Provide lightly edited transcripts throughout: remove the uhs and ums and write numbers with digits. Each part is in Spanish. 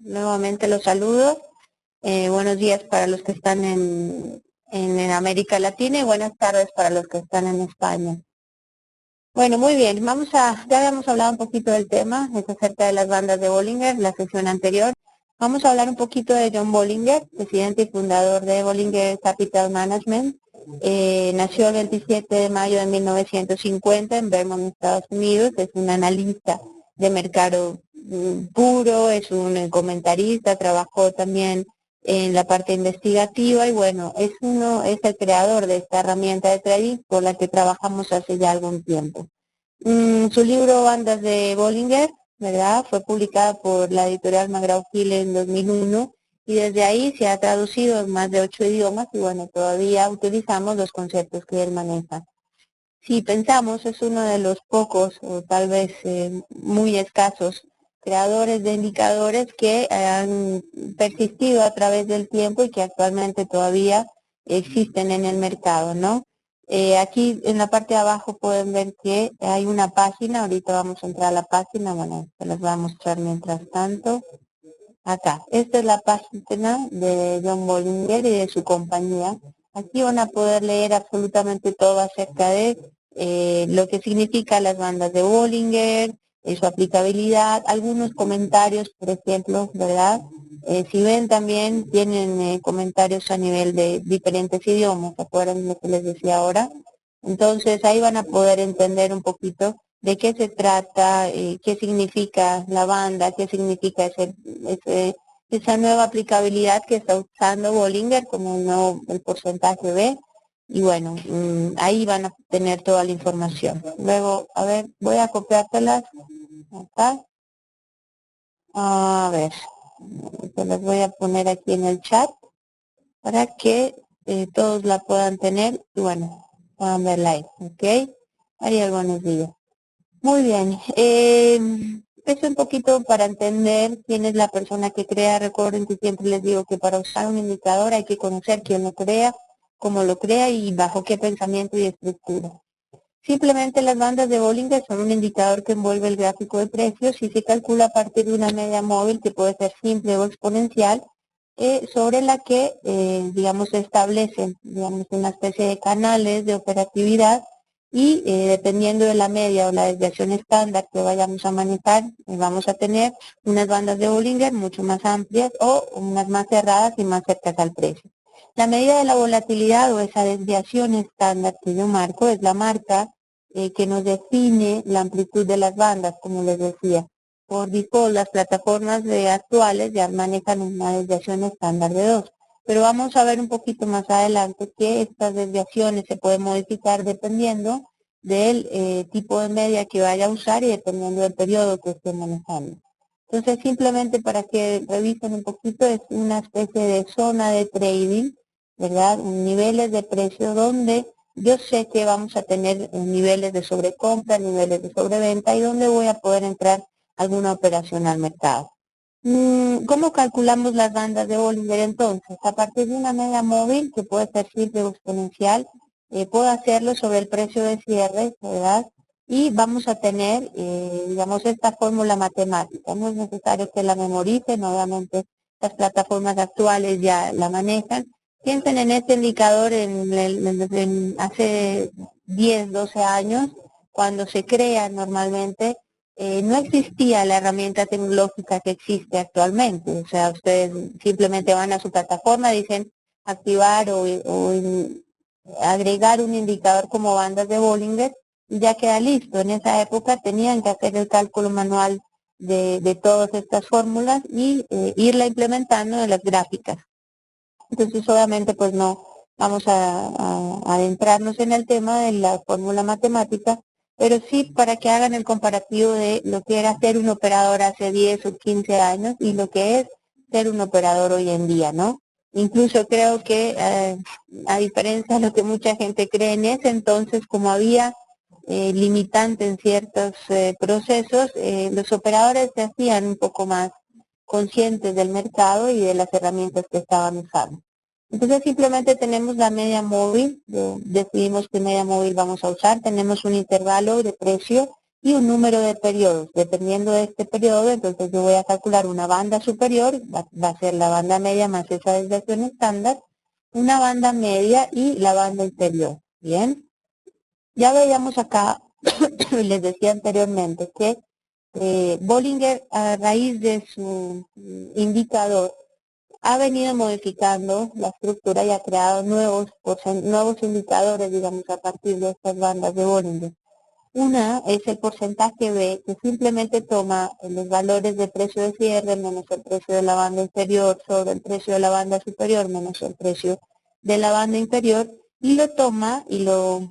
Nuevamente los saludo. Buenos días para los que están en América Latina y buenas tardes para los que están en España. Bueno, muy bien, ya habíamos hablado un poquito del tema, es acerca de las bandas de Bollinger, la sesión anterior. Vamos a hablar un poquito de John Bollinger, presidente y fundador de Bollinger Capital Management. Nació el 27 de mayo de 1950 en Vermont, Estados Unidos. Es un analista de mercado puro, es un comentarista, trabajó también en la parte investigativa y bueno, es el creador de esta herramienta de trading por la que trabajamos hace ya algún tiempo. Su libro Bandas de Bollinger, ¿verdad? Fue publicada por la editorial McGraw-Hill en 2001 y desde ahí se ha traducido en más de 8 idiomas y bueno, todavía utilizamos los conceptos que él maneja. Si pensamos, es uno de los pocos o tal vez muy escasos creadores de indicadores que han persistido a través del tiempo y que actualmente todavía existen en el mercado, ¿no? Aquí en la parte de abajo pueden ver que hay una página, ahorita vamos a entrar a la página, bueno, se las voy a mostrar mientras tanto. Acá, esta es la página de John Bollinger y de su compañía. Aquí van a poder leer absolutamente todo acerca de lo que significa las bandas de Bollinger, su aplicabilidad, algunos comentarios, por ejemplo, ¿verdad? Si ven también tienen comentarios a nivel de diferentes idiomas, ¿se acuerdan de lo que les decía ahora? Entonces ahí van a poder entender un poquito de qué se trata, qué significa la banda, qué significa esa nueva aplicabilidad que está usando Bollinger como el porcentaje B. Y bueno, ahí van a tener toda la información. Luego, a ver, voy a copiártelas acá. A ver, se las voy a poner aquí en el chat para que todos la puedan tener y bueno, puedan verla ahí, ¿ok? Ariel, buenos días. Muy bien, es un poquito para entender quién es la persona que crea. Recuerden que siempre les digo que para usar un indicador hay que conocer quién lo crea, cómo lo crea y bajo qué pensamiento y estructura. Simplemente las bandas de Bollinger son un indicador que envuelve el gráfico de precios y se calcula a partir de una media móvil que puede ser simple o exponencial, sobre la que, digamos, se establecen, digamos, una especie de canales de operatividad y dependiendo de la media o la desviación estándar que vayamos a manejar, vamos a tener unas bandas de Bollinger mucho más amplias o unas más cerradas y más cercanas al precio. La medida de la volatilidad o esa desviación estándar que yo marco es la marca que nos define la amplitud de las bandas, como les decía. Por default, las plataformas actuales ya manejan una desviación estándar de 2. Pero vamos a ver un poquito más adelante que estas desviaciones se pueden modificar dependiendo del tipo de media que vaya a usar y dependiendo del periodo que esté manejando. Entonces, simplemente para que revisen un poquito, es una especie de zona de trading, ¿verdad? Niveles de precio donde yo sé que vamos a tener niveles de sobrecompra, niveles de sobreventa y donde voy a poder entrar alguna operación al mercado. ¿Cómo calculamos las bandas de Bollinger entonces? A partir de una media móvil, que puede ser simple o exponencial, puedo hacerlo sobre el precio de cierre, ¿verdad? Y vamos a tener, digamos, esta fórmula matemática. No es necesario que la memoricen, obviamente las plataformas actuales ya la manejan. Piensen en este indicador hace 10, 12 años, cuando se crea normalmente. No existía la herramienta tecnológica que existe actualmente. O sea, ustedes simplemente van a su plataforma, dicen activar o agregar un indicador como bandas de Bollinger y ya queda listo. En esa época tenían que hacer el cálculo manual de todas estas fórmulas y irla implementando en las gráficas. Entonces, obviamente, pues no vamos a adentrarnos en el tema de la fórmula matemática, pero sí para que hagan el comparativo de lo que era ser un operador hace 10 o 15 años y lo que es ser un operador hoy en día, ¿no? Incluso creo que, a diferencia de lo que mucha gente cree en ese entonces, como había limitante en ciertos procesos, los operadores se hacían un poco más conscientes del mercado y de las herramientas que estaban usando. Entonces simplemente tenemos la media móvil, decidimos qué media móvil vamos a usar, tenemos un intervalo de precio y un número de periodos. Dependiendo de este periodo, entonces yo voy a calcular una banda superior, va a ser la banda media más esa desviación estándar, una banda media y la banda inferior. Bien, ya veíamos acá, les decía anteriormente, que Bollinger, a raíz de su indicador, ha venido modificando la estructura y ha creado nuevos indicadores, digamos, a partir de estas bandas de Bollinger. Una es el porcentaje B, que simplemente toma los valores de precio de cierre menos el precio de la banda inferior sobre el precio de la banda superior menos el precio de la banda inferior, y lo toma y lo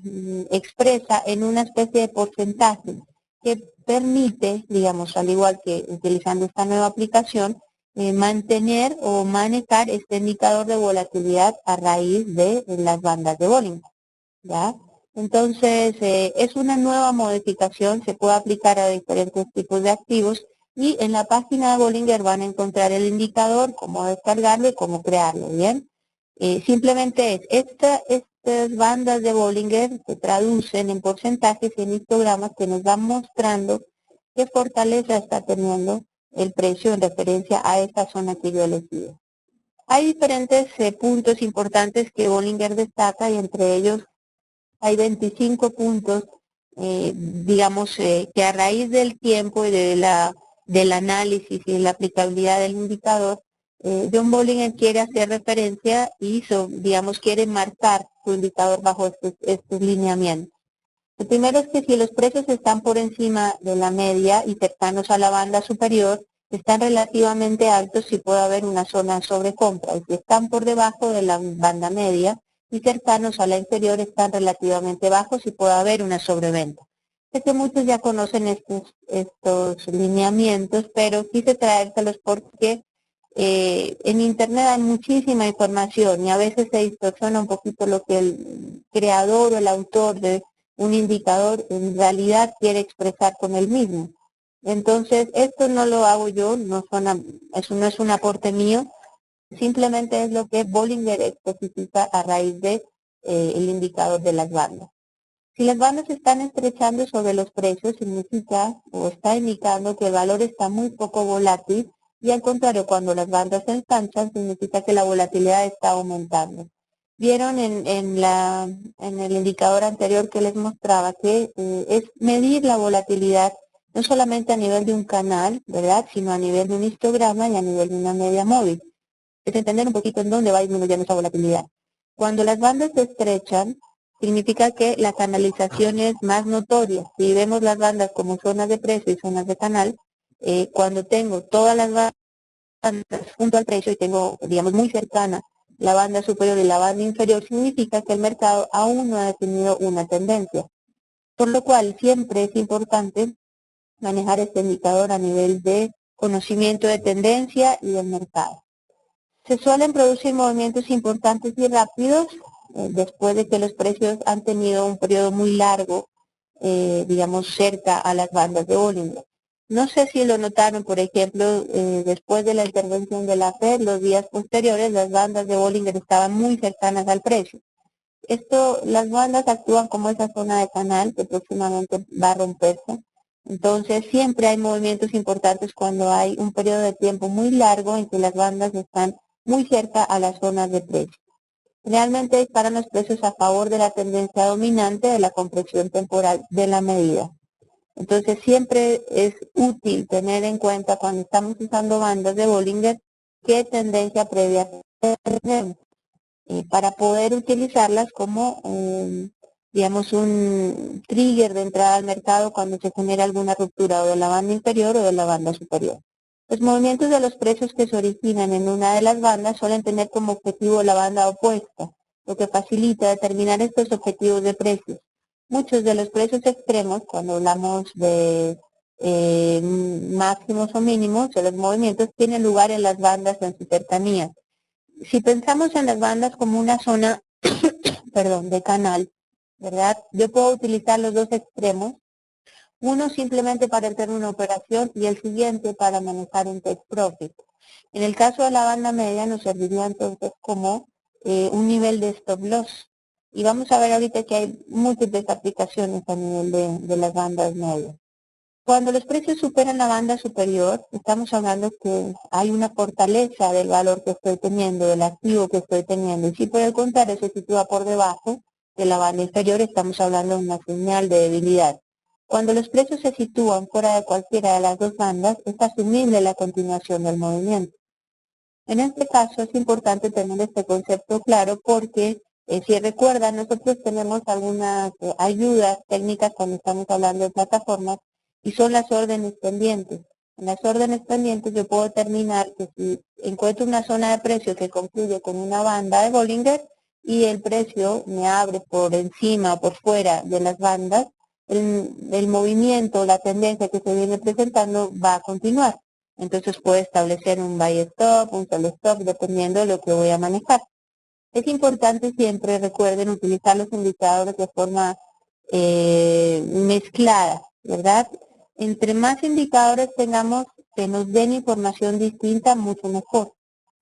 expresa en una especie de porcentaje que permite, digamos, al igual que utilizando esta nueva aplicación, mantener o manejar este indicador de volatilidad a raíz de las bandas de Bollinger, ¿ya? Entonces, es una nueva modificación, se puede aplicar a diferentes tipos de activos, y en la página de Bollinger van a encontrar el indicador, cómo descargarlo y cómo crearlo, ¿bien? Simplemente estas bandas de Bollinger se traducen en porcentajes y en histogramas que nos van mostrando qué fortaleza está teniendo el precio en referencia a esta zona que yo he elegido. Hay diferentes puntos importantes que Bollinger destaca, y entre ellos hay 25 puntos, digamos, que a raíz del tiempo y del análisis y la aplicabilidad del indicador, John Bollinger quiere hacer referencia y, digamos, quiere marcar su indicador bajo estos lineamientos. El primero es que si los precios están por encima de la media y cercanos a la banda superior, están relativamente altos y puede haber una zona de sobrecompra. Y si están por debajo de la banda media y cercanos a la inferior, están relativamente bajos y puede haber una sobreventa. Sé que muchos ya conocen estos lineamientos, pero quise traérselos porque en Internet hay muchísima información y a veces se distorsiona un poquito lo que el creador o el autor de un indicador en realidad quiere expresar con el mismo. Entonces, esto no lo hago yo, eso no es un aporte mío, simplemente es lo que Bollinger especifica a raíz de el indicador de las bandas. Si las bandas se están estrechando sobre los precios, significa o está indicando que el valor está muy poco volátil, y al contrario, cuando las bandas se ensanchan, significa que la volatilidad está aumentando. Vieron en el indicador anterior que les mostraba que es medir la volatilidad no solamente a nivel de un canal, ¿verdad?, sino a nivel de un histograma y a nivel de una media móvil. Es entender un poquito en dónde va disminuyendo esa volatilidad. Cuando las bandas se estrechan, significa que la canalización es más notoria. Si vemos las bandas como zonas de precio y zonas de canal, cuando tengo todas las bandas junto al precio y tengo, digamos, muy cercana la banda superior y la banda inferior, significa que el mercado aún no ha definido una tendencia. Por lo cual, siempre es importante manejar este indicador a nivel de conocimiento de tendencia y del mercado. Se suelen producir movimientos importantes y rápidos después de que los precios han tenido un periodo muy largo, digamos, cerca a las bandas de Bollinger. No sé si lo notaron, por ejemplo, después de la intervención de la Fed, los días posteriores, las bandas de Bollinger estaban muy cercanas al precio. Las bandas actúan como esa zona de canal que próximamente va a romperse. Entonces, siempre hay movimientos importantes cuando hay un periodo de tiempo muy largo en que las bandas están muy cerca a las zonas de precio. Realmente disparan los precios a favor de la tendencia dominante de la compresión temporal de la medida. Entonces, siempre es útil tener en cuenta cuando estamos usando bandas de Bollinger qué tendencia previa tenemos, para poder utilizarlas como, digamos, un trigger de entrada al mercado cuando se genera alguna ruptura o de la banda inferior o de la banda superior. Los movimientos de los precios que se originan en una de las bandas suelen tener como objetivo la banda opuesta, lo que facilita determinar estos objetivos de precios. Muchos de los precios extremos, cuando hablamos de máximos o mínimos, de los movimientos tienen lugar en las bandas en su cercanía. Si pensamos en las bandas como una zona, perdón, de canal, ¿verdad? Yo puedo utilizar los dos extremos, uno simplemente para hacer una operación y el siguiente para manejar un take profit. En el caso de la banda media nos serviría entonces como un nivel de stop loss. Y vamos a ver ahorita que hay múltiples aplicaciones a nivel de las bandas medias. Cuando los precios superan la banda superior, estamos hablando que hay una fortaleza del valor que estoy teniendo, del activo que estoy teniendo. Y si por el contrario se sitúa por debajo de la banda inferior, estamos hablando de una señal de debilidad. Cuando los precios se sitúan fuera de cualquiera de las dos bandas, es asumible la continuación del movimiento. En este caso es importante tener este concepto claro porque, si recuerdan, nosotros tenemos algunas ayudas técnicas cuando estamos hablando de plataformas y son las órdenes pendientes. En las órdenes pendientes yo puedo determinar que si encuentro una zona de precio que concluye con una banda de Bollinger y el precio me abre por encima o por fuera de las bandas, el movimiento, la tendencia que se viene presentando va a continuar. Entonces puedo establecer un buy stop, un sell stop, dependiendo de lo que voy a manejar. Es importante siempre, recuerden, utilizar los indicadores de forma mezclada, ¿verdad? Entre más indicadores tengamos que nos den información distinta, mucho mejor.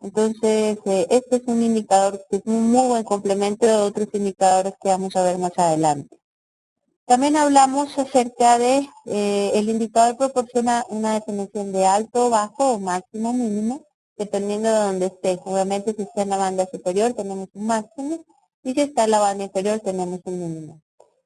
Entonces, este es un indicador que es un muy buen complemento de otros indicadores que vamos a ver más adelante. También hablamos acerca de el indicador proporciona una definición de alto, bajo o máximo, mínimo, dependiendo de donde esté. Obviamente si está en la banda superior tenemos un máximo y si está en la banda inferior tenemos un mínimo.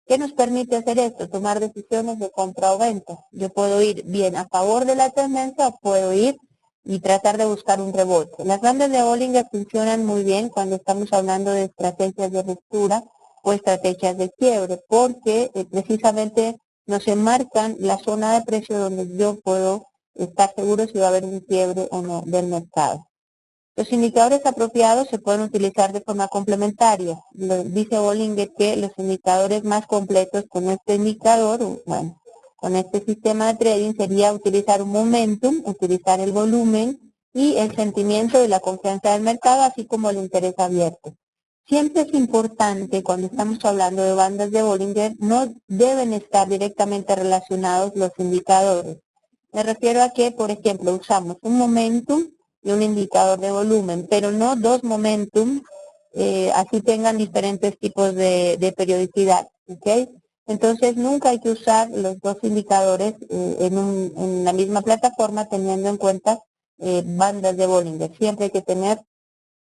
¿Qué nos permite hacer esto? Tomar decisiones de compra o venta. Yo puedo ir bien a favor de la tendencia o puedo ir y tratar de buscar un rebote. Las bandas de Bollinger funcionan muy bien cuando estamos hablando de estrategias de ruptura o estrategias de quiebre, porque precisamente nos enmarcan la zona de precio donde yo puedo estar seguro si va a haber un quiebre o no del mercado. Los indicadores apropiados se pueden utilizar de forma complementaria. Dice Bollinger que los indicadores más completos con este indicador, bueno, con este sistema de trading sería utilizar un momentum, utilizar el volumen y el sentimiento de la confianza del mercado, así como el interés abierto. Siempre es importante, cuando estamos hablando de bandas de Bollinger, no deben estar directamente relacionados los indicadores. Me refiero a que, por ejemplo, usamos un momentum y un indicador de volumen, pero no dos momentum, así tengan diferentes tipos de periodicidad, ¿ok? Entonces, nunca hay que usar los dos indicadores en la misma plataforma teniendo en cuenta bandas de Bollinger. Siempre hay que tener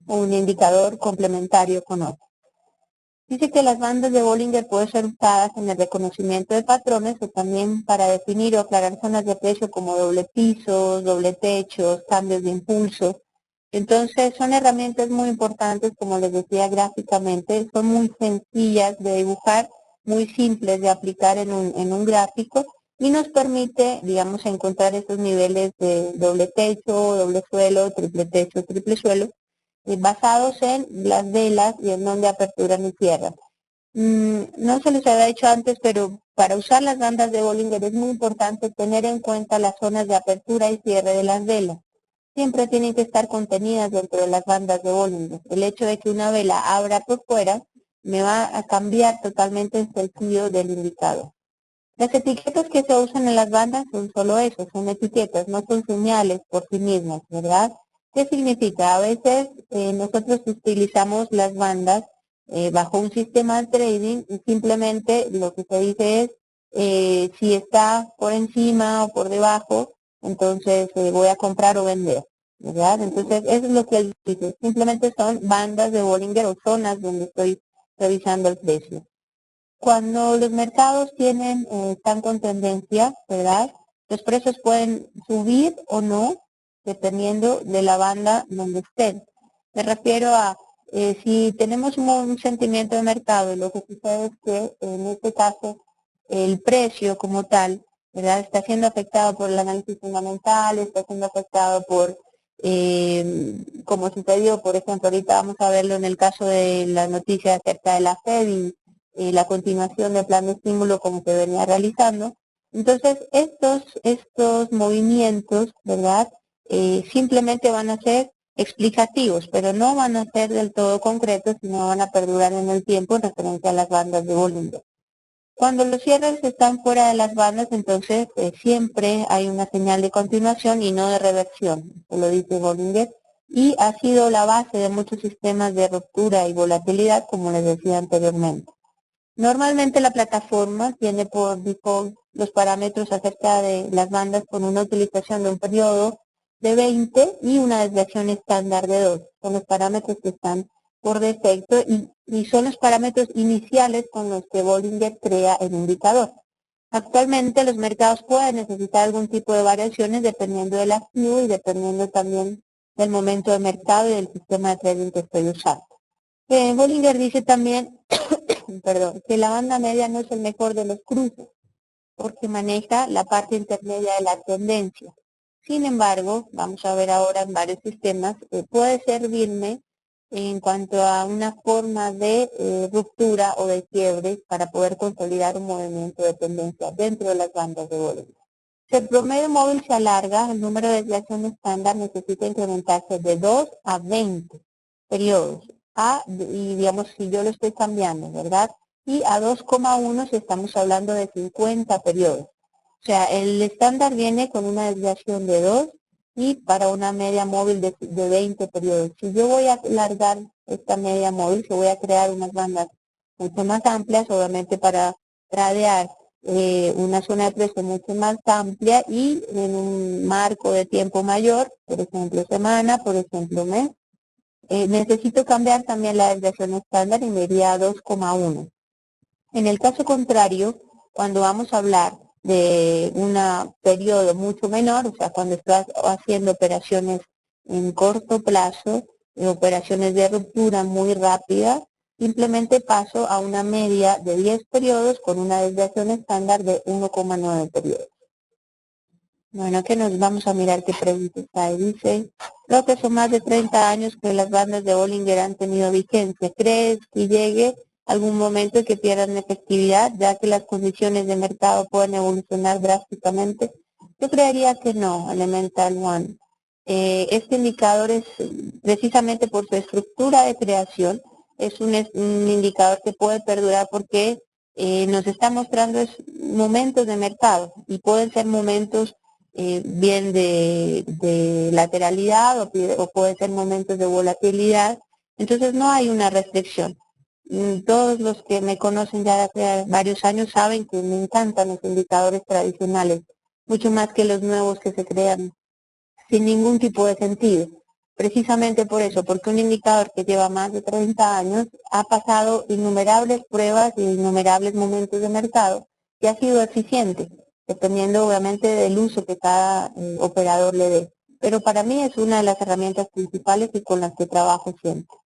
un indicador complementario con otro. Dice que las bandas de Bollinger pueden ser usadas en el reconocimiento de patrones o también para definir o aclarar zonas de precio como doble pisos, doble techos, cambios de impulso. Entonces son herramientas muy importantes, como les decía gráficamente, son muy sencillas de dibujar, muy simples de aplicar en un gráfico y nos permite, digamos, encontrar esos niveles de doble techo, doble suelo, triple techo, triple suelo, basados en las velas y en donde aperturan y cierran. No se les había dicho antes, pero para usar las bandas de Bollinger es muy importante tener en cuenta las zonas de apertura y cierre de las velas. Siempre tienen que estar contenidas dentro de las bandas de Bollinger. El hecho de que una vela abra por fuera me va a cambiar totalmente el sentido del indicador. Las etiquetas que se usan en las bandas son solo eso, son etiquetas, no son señales por sí mismas, ¿verdad? ¿Qué significa? A veces nosotros utilizamos las bandas bajo un sistema de trading y simplemente lo que se dice es si está por encima o por debajo, entonces voy a comprar o vender, ¿verdad? Entonces eso es lo que él dice, simplemente son bandas de Bollinger o zonas donde estoy revisando el precio. Cuando los mercados están con tendencia, ¿verdad? Los precios pueden subir o no, dependiendo de la banda donde estén. Me refiero a, si tenemos un sentimiento de mercado, lo que sucede es que, en este caso, el precio como tal, ¿verdad? Está siendo afectado por el análisis fundamental, está siendo afectado por, como sucedió, por ejemplo, ahorita vamos a verlo en el caso de la noticia acerca de la Fed y la continuación del plan de estímulo como se venía realizando. Entonces, estos movimientos, ¿verdad? Simplemente van a ser explicativos, pero no van a ser del todo concretos, sino van a perdurar en el tiempo en referencia a las bandas de Bollinger. Cuando los cierres están fuera de las bandas, entonces siempre hay una señal de continuación y no de reversión, se lo dice Bollinger, y ha sido la base de muchos sistemas de ruptura y volatilidad, como les decía anteriormente. Normalmente la plataforma tiene por default los parámetros acerca de las bandas con una utilización de un periodo de 20 y una desviación estándar de 2. Son los parámetros que están por defecto y son los parámetros iniciales con los que Bollinger crea el indicador. Actualmente los mercados pueden necesitar algún tipo de variaciones dependiendo del activo y dependiendo también del momento de mercado y del sistema de trading que estoy usando. Bollinger dice también perdón, que la banda media no es el mejor de los cruces, porque maneja la parte intermedia de la tendencia. Sin embargo, vamos a ver ahora en varios sistemas, puede servirme en cuanto a una forma de ruptura o de quiebre para poder consolidar un movimiento de tendencia dentro de las bandas de Bollinger. Si el promedio móvil se alarga, el número de desviación estándar necesita incrementarse de 2 a 20 periodos. Y digamos, si yo lo estoy cambiando, ¿verdad? Y a 2,1 si estamos hablando de 50 periodos. O sea, el estándar viene con una desviación de 2 y para una media móvil de 20 periodos. Si yo voy a alargar esta media móvil, yo voy a crear unas bandas mucho más amplias, obviamente para tradear una zona de precio mucho más amplia y en un marco de tiempo mayor, por ejemplo semana, por ejemplo mes. Necesito cambiar también la desviación estándar y me iría a 2,1. En el caso contrario, cuando vamos a hablar de un periodo mucho menor, o sea, cuando estoy haciendo operaciones en corto plazo, operaciones de ruptura muy rápidas, simplemente paso a una media de 10 periodos con una desviación estándar de 1,9 periodos. Bueno, que nos vamos a mirar qué pregunta está ahí. Dice, creo que son más de 30 años que las bandas de Bollinger han tenido vigencia. ¿Crees que llegue algún momento que pierdan efectividad, ya que las condiciones de mercado pueden evolucionar drásticamente? Yo creería que no, Elemental One. Este indicador es, precisamente por su estructura de creación, es un indicador que puede perdurar porque nos está mostrando momentos de mercado y pueden ser momentos bien de lateralidad o puede ser momentos de volatilidad. Entonces no hay una restricción. Todos los que me conocen ya de hace varios años saben que me encantan los indicadores tradicionales, mucho más que los nuevos que se crean sin ningún tipo de sentido. Precisamente por eso, porque un indicador que lleva más de 30 años ha pasado innumerables pruebas y innumerables momentos de mercado y ha sido eficiente, dependiendo obviamente del uso que cada operador le dé. Pero para mí es una de las herramientas principales y con las que trabajo siempre.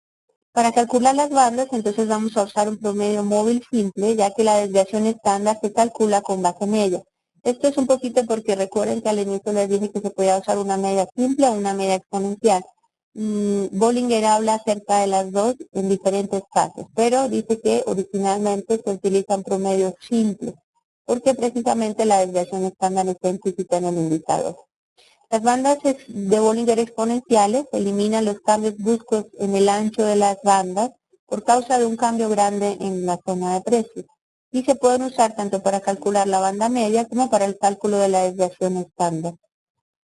Para calcular las bandas, entonces vamos a usar un promedio móvil simple, ya que la desviación estándar se calcula con base en ella. Esto es un poquito porque recuerden que al inicio les dije que se podía usar una media simple o una media exponencial. Bollinger habla acerca de las dos en diferentes casos, pero dice que originalmente se utiliza un promedio simple, porque precisamente la desviación estándar está implícita en el indicador. Las bandas de Bollinger exponenciales eliminan los cambios bruscos en el ancho de las bandas por causa de un cambio grande en la zona de precios y se pueden usar tanto para calcular la banda media como para el cálculo de la desviación estándar.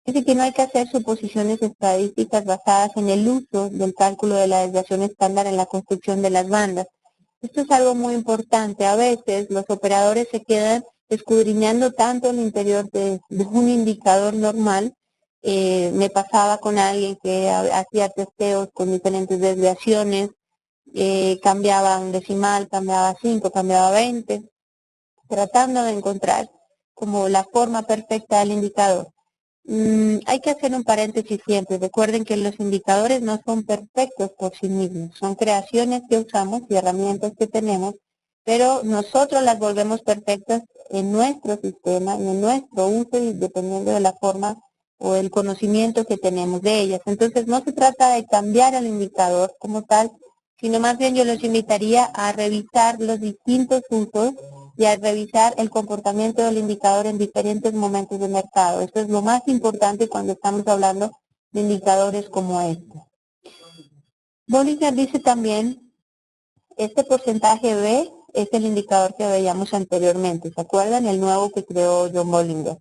Dice que no hay que hacer suposiciones estadísticas basadas en el uso del cálculo de la desviación estándar en la construcción de las bandas. Esto es algo muy importante. A veces los operadores se quedan escudriñando tanto el interior de un indicador normal. Me pasaba con alguien que hacía testeos con diferentes desviaciones, cambiaba un decimal, cambiaba 5, cambiaba 20, tratando de encontrar como la forma perfecta del indicador. Hay que hacer un paréntesis siempre. Recuerden que los indicadores no son perfectos por sí mismos, son creaciones que usamos y herramientas que tenemos, pero nosotros las volvemos perfectas en nuestro sistema y en nuestro uso y dependiendo de la forma o el conocimiento que tenemos de ellas. Entonces no se trata de cambiar el indicador como tal, sino más bien yo los invitaría a revisar los distintos usos y a revisar el comportamiento del indicador en diferentes momentos de mercado. Esto es lo más importante cuando estamos hablando de indicadores como este. Bollinger dice también, este porcentaje B es el indicador que veíamos anteriormente, ¿se acuerdan? El nuevo que creó John Bollinger.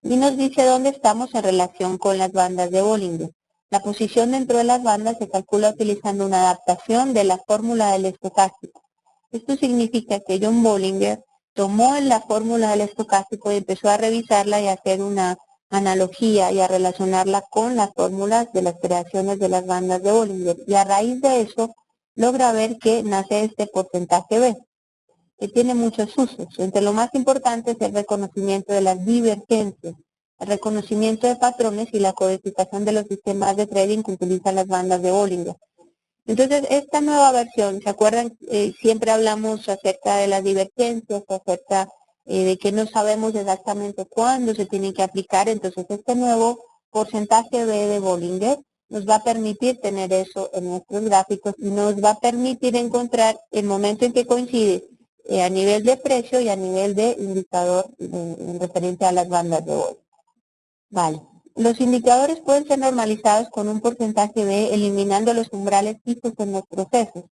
Y nos dice dónde estamos en relación con las bandas de Bollinger. La posición dentro de las bandas se calcula utilizando una adaptación de la fórmula del estocástico. Esto significa que John Bollinger tomó la fórmula del estocástico y empezó a revisarla y a hacer una analogía y a relacionarla con las fórmulas de las creaciones de las bandas de Bollinger. Y a raíz de eso logra ver que nace este porcentaje B, que tiene muchos usos. Entre lo más importante es el reconocimiento de las divergencias, el reconocimiento de patrones y la codificación de los sistemas de trading que utilizan las bandas de Bollinger. Entonces, esta nueva versión, ¿se acuerdan? Siempre hablamos acerca de las divergencias, acerca de que no sabemos exactamente cuándo se tienen que aplicar. Entonces, este nuevo porcentaje B de Bollinger nos va a permitir tener eso en nuestros gráficos y nos va a permitir encontrar el momento en que coincide a nivel de precio y a nivel de indicador en referencia a las bandas de Bollinger. Vale. Los indicadores pueden ser normalizados con un porcentaje B eliminando los umbrales fijos en los procesos.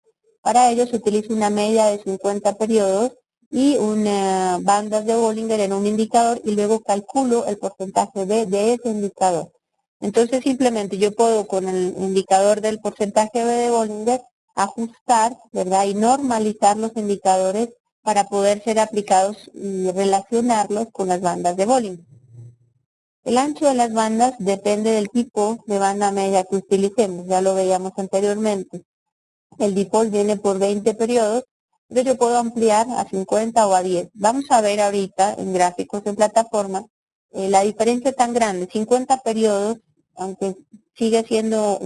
Para ello se utiliza una media de 50 periodos y una bandas de Bollinger en un indicador y luego calculo el porcentaje B de ese indicador. Entonces simplemente yo puedo con el indicador del porcentaje B de Bollinger ajustar, ¿verdad? Y normalizar los indicadores para poder ser aplicados y relacionarlos con las bandas de Bollinger. El ancho de las bandas depende del tipo de banda media que utilicemos, ya lo veíamos anteriormente. El default viene por 20 periodos, pero yo puedo ampliar a 50 o a 10. Vamos a ver ahorita en gráficos en plataforma la diferencia tan grande. 50 periodos, aunque sigue siendo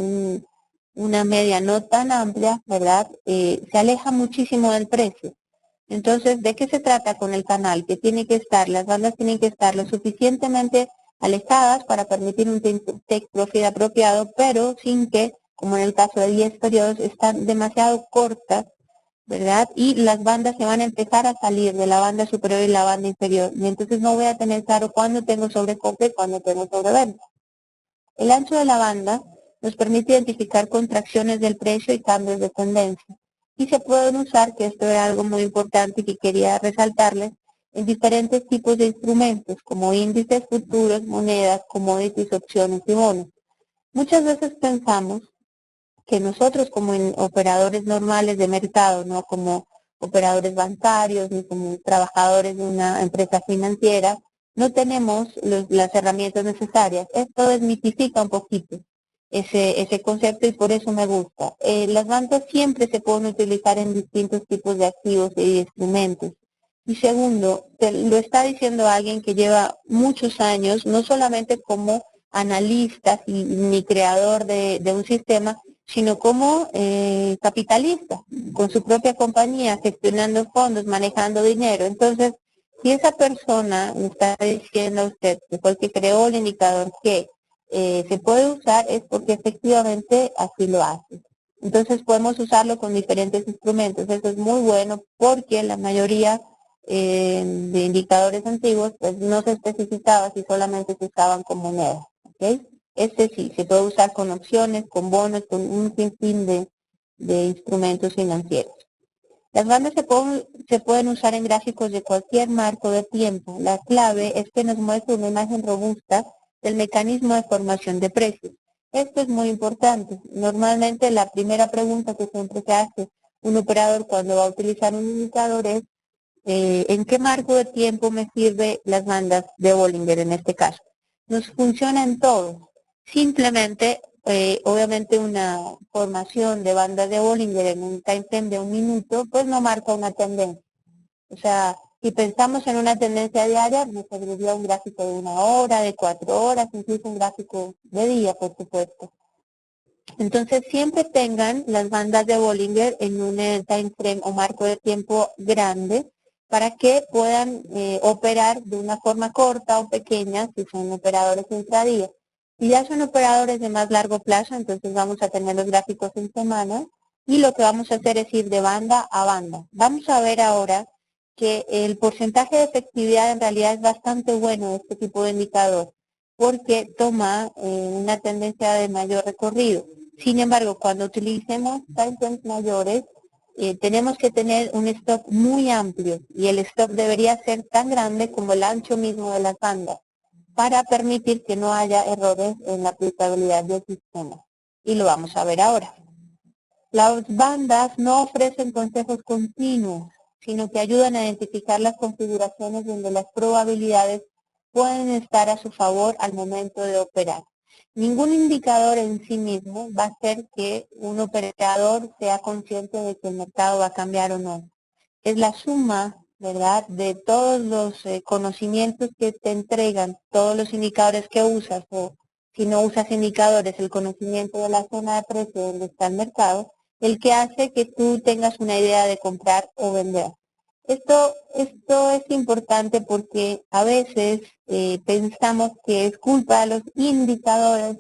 una media no tan amplia, ¿verdad? Se aleja muchísimo del precio. Entonces, ¿de qué se trata con el canal? Que tiene que estar, las bandas tienen que estar lo suficientemente alejadas para permitir un take profit apropiado, pero sin que, como en el caso de 10 periodos, están demasiado cortas, ¿verdad? Y las bandas se van a empezar a salir de la banda superior y la banda inferior. Y entonces no voy a tener claro cuándo tengo sobrecompra y cuándo tengo sobreventa. El ancho de la banda nos permite identificar contracciones del precio y cambios de tendencia. Y se pueden usar, que esto era algo muy importante que quería resaltarles, en diferentes tipos de instrumentos, como índices, futuros, monedas, commodities, opciones y bonos. Muchas veces pensamos que nosotros como operadores normales de mercado, no como operadores bancarios ni como trabajadores de una empresa financiera, no tenemos las herramientas necesarias. Esto desmitifica un poquito ese concepto y por eso me gusta. Las bancas siempre se pueden utilizar en distintos tipos de activos y instrumentos. Y segundo, lo está diciendo alguien que lleva muchos años, no solamente como analista ni creador de un sistema, sino como capitalista, con su propia compañía, gestionando fondos, manejando dinero. Entonces, si esa persona me está diciendo a usted, que fue el que creó el indicador, que se puede usar, es porque efectivamente así lo hace. Entonces podemos usarlo con diferentes instrumentos. Eso es muy bueno porque la mayoría de indicadores antiguos pues no se especificaba si solamente se usaban con monedas. ¿Okay? Este sí, se puede usar con opciones, con bonos, con un sinfín de instrumentos financieros. Las bandas se pueden usar en gráficos de cualquier marco de tiempo. La clave es que nos muestre una imagen robusta del mecanismo de formación de precios. Esto es muy importante. Normalmente la primera pregunta que siempre se hace un operador cuando va a utilizar un indicador es ¿en qué marco de tiempo me sirve las bandas de Bollinger en este caso? Nos funciona en todo. Simplemente, obviamente una formación de bandas de Bollinger en un time frame de 1 minuto, pues no marca una tendencia. O sea, si pensamos en una tendencia diaria, nos serviría un gráfico de 1 hora, de 4 horas, incluso un gráfico de día, por supuesto. Entonces, siempre tengan las bandas de Bollinger en un time frame o marco de tiempo grande para que puedan operar de una forma corta o pequeña si son operadores intradía. Si ya son operadores de más largo plazo, entonces vamos a tener los gráficos en semana y lo que vamos a hacer es ir de banda a banda. Vamos a ver ahora que el porcentaje de efectividad en realidad es bastante bueno de este tipo de indicador porque toma una tendencia de mayor recorrido. Sin embargo, cuando utilicemos time frames mayores, tenemos que tener un stop muy amplio y el stop debería ser tan grande como el ancho mismo de las bandas para permitir que no haya errores en la aplicabilidad del sistema. Y lo vamos a ver ahora. Las bandas no ofrecen consejos continuos, sino que ayudan a identificar las configuraciones donde las probabilidades pueden estar a su favor al momento de operar. Ningún indicador en sí mismo va a hacer que un operador sea consciente de que el mercado va a cambiar o no. Es la suma, ¿verdad?, de todos los conocimientos que te entregan, todos los indicadores que usas, o si no usas indicadores, el conocimiento de la zona de precio donde está el mercado, el que hace que tú tengas una idea de comprar o vender. Esto es importante porque a veces pensamos que es culpa de los indicadores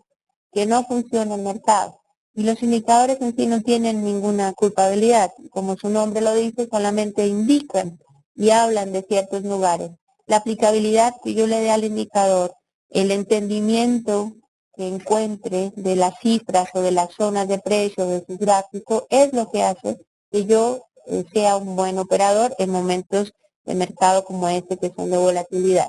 que no funciona el mercado. Y los indicadores en sí no tienen ninguna culpabilidad. Como su nombre lo dice, solamente indican y hablan de ciertos lugares. La aplicabilidad que yo le dé al indicador, el entendimiento que encuentre de las cifras o de las zonas de precio de su gráfico, es lo que hace que yo sea un buen operador en momentos de mercado como este que son de volatilidad.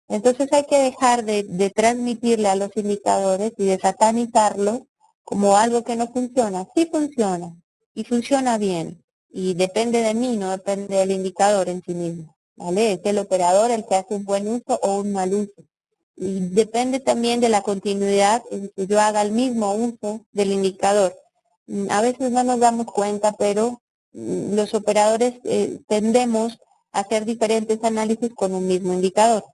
Entonces hay que dejar de transmitirle a los indicadores y de satanizarlos como algo que no funciona. Sí funciona y funciona bien y depende de mí, no depende del indicador en sí mismo, ¿vale? Es el operador el que hace un buen uso o un mal uso. Y depende también de la continuidad en que yo haga el mismo uso del indicador. A veces no nos damos cuenta, pero los operadores tendemos a hacer diferentes análisis con un mismo indicador,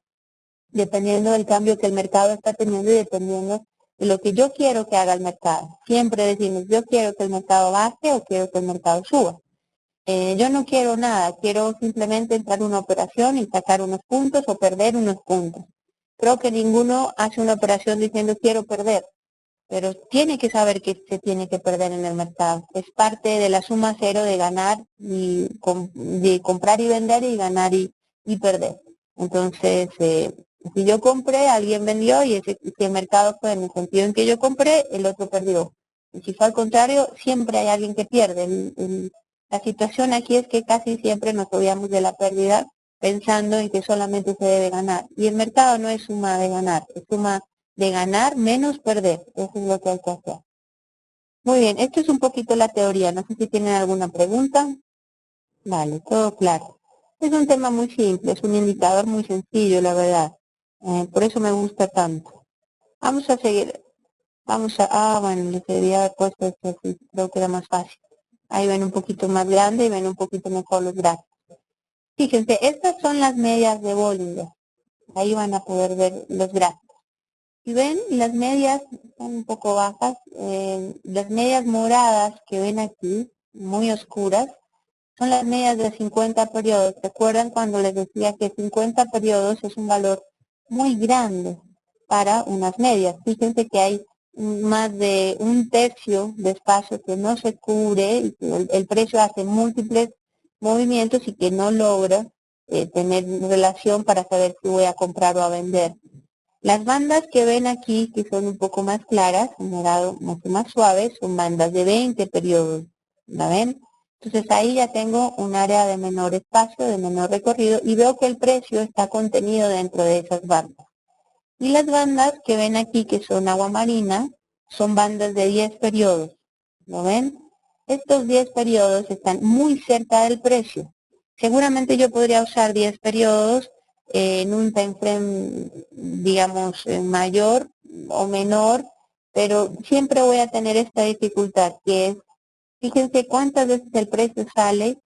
dependiendo del cambio que el mercado está teniendo y dependiendo de lo que yo quiero que haga el mercado. Siempre decimos, yo quiero que el mercado baje o quiero que el mercado suba. Yo no quiero nada, quiero simplemente entrar en una operación y sacar unos puntos o perder unos puntos. Creo que ninguno hace una operación diciendo quiero perder, pero tiene que saber que se tiene que perder en el mercado. Es parte de la suma cero de ganar y de comprar y vender y ganar y perder. Entonces, si yo compré, alguien vendió y si el mercado fue en el sentido en que yo compré, el otro perdió. Y si fue al contrario, siempre hay alguien que pierde. La situación aquí es que casi siempre nos olvidamos de la pérdida pensando en que solamente se debe ganar. Y el mercado no es suma de ganar, es suma de ganar menos perder. Eso es lo que hay que hacer. Muy bien, esto es un poquito la teoría. No sé si tienen alguna pregunta. Vale, todo claro. Es un tema muy simple, es un indicador muy sencillo, la verdad. Por eso me gusta tanto. Vamos a seguir. Bueno, les debería haber puesto esto así, creo que era más fácil. Ahí ven un poquito más grande y ven un poquito mejor los gráficos. Fíjense, estas son las medias de Bollinger. Ahí van a poder ver los gráficos. Si ven, las medias son un poco bajas. Las medias moradas que ven aquí, muy oscuras, son las medias de 50 periodos. ¿Recuerdan cuando les decía que 50 periodos es un valor muy grande para unas medias? Fíjense que hay más de un tercio de espacio que no se cubre y que el precio hace múltiples movimientos y que no logra tener relación para saber si voy a comprar o a vender. Las bandas que ven aquí, que son un poco más claras, un morado mucho más suave, son bandas de 20 periodos. ¿La ven? Entonces ahí ya tengo un área de menor espacio, de menor recorrido, y veo que el precio está contenido dentro de esas bandas. Y las bandas que ven aquí, que son agua marina, son bandas de 10 periodos. ¿Lo ven? Estos 10 periodos están muy cerca del precio. Seguramente yo podría usar 10 periodos en un time frame, digamos, mayor o menor, pero siempre voy a tener esta dificultad, que es, fíjense cuántas veces el precio sale